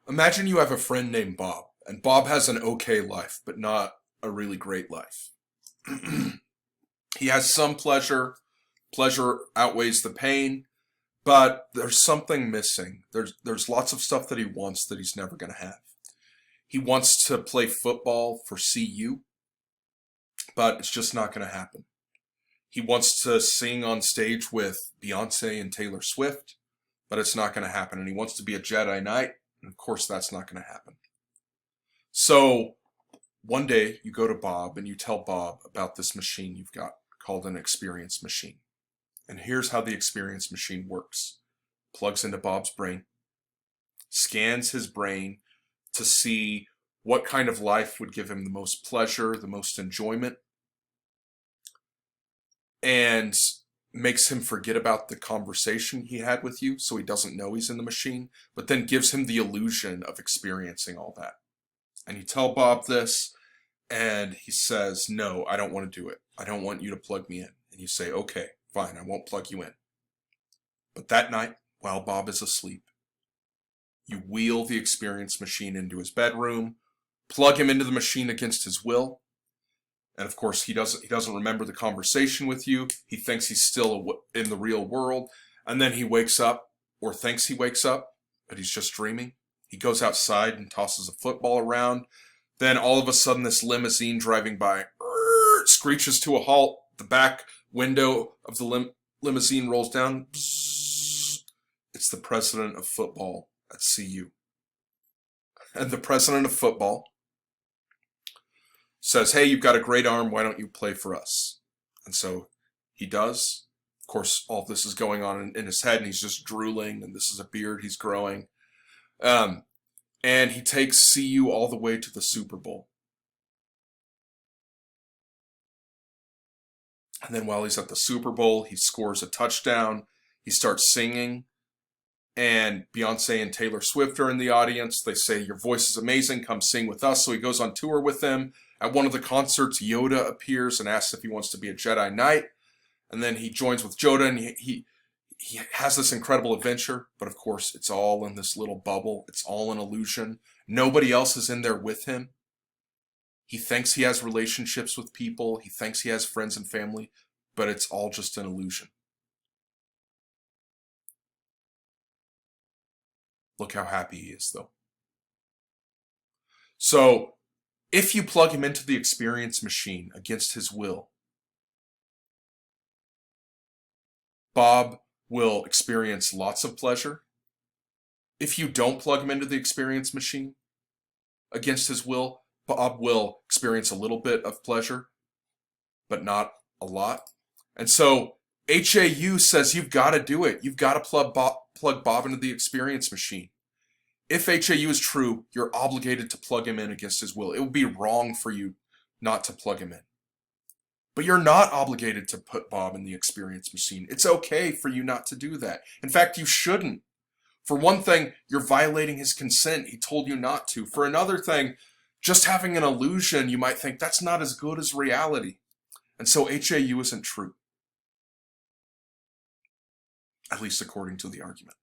Imagine you have a friend named Bob, and Bob has an okay life, but not a really great life. He has some pleasure. Pleasure outweighs the pain, but there's something missing. There's lots of stuff that he wants that he's never going to have. He wants to play football for CU, but it's just not going to happen. He wants to sing on stage with Beyonce and Taylor Swift, but it's not going to happen. And he wants to be a Jedi Knight, and of course that's not going to happen. So one day you go to Bob and you tell Bob about this machine you've got called an experience machine. And here's how the experience machine works. Plugs into Bob's brain, scans his brain to see what kind of life would give him the most pleasure, the most enjoyment, and makes him forget about the conversation he had with you so he doesn't know he's in the machine, but then gives him the illusion of experiencing all that. And you tell Bob this, and he says, no, I don't want to do it. I don't want you to plug me in. And you say, okay, fine, I won't plug you in. But that night, while Bob is asleep, you wheel the experience machine into his bedroom, plug him into the machine against his will, and of course he doesn't remember the conversation with you. He thinks he's still in the real world, and then he wakes up, or thinks he wakes up, but he's just dreaming. He goes outside and tosses a football around. Then all of a sudden this limousine driving by screeches to a halt. The back window of the limousine rolls down. It's the president of football at CU. And the president of football says, hey, you've got a great arm, why don't you play for us? And so he does. Of course, all of this is going on in his head, and he's just drooling, and this is a beard he's growing. And he takes CU all the way to the Super Bowl. And then while he's at the Super Bowl, he scores a touchdown. He starts singing. And Beyonce and Taylor Swift are in the audience. They say, your voice is amazing, come sing with us. So he goes on tour with them. At one of the concerts, Yoda appears and asks if he wants to be a Jedi Knight. And then he joins with Yoda, and he has this incredible adventure. But of course, it's all in this little bubble. It's all an illusion. Nobody else is in there with him. He thinks he has relationships with people. He thinks he has friends and family. But it's all just an illusion. Look how happy he is, though. So, if you plug him into the experience machine against his will, Bob will experience lots of pleasure. If you don't plug him into the experience machine against his will, Bob will experience a little bit of pleasure, but not a lot. And so, HAU says you've got to do it. You've got to plug Bob into the experience machine. If HAU is true, you're obligated to plug him in against his will. It would be wrong for you not to plug him in. But you're not obligated to put Bob in the experience machine. It's okay for you not to do that. In fact, you shouldn't. For one thing, you're violating his consent. He told you not to. For another thing, just having an illusion, you might think that's not as good as reality. And so HAU isn't true. At least according to the argument.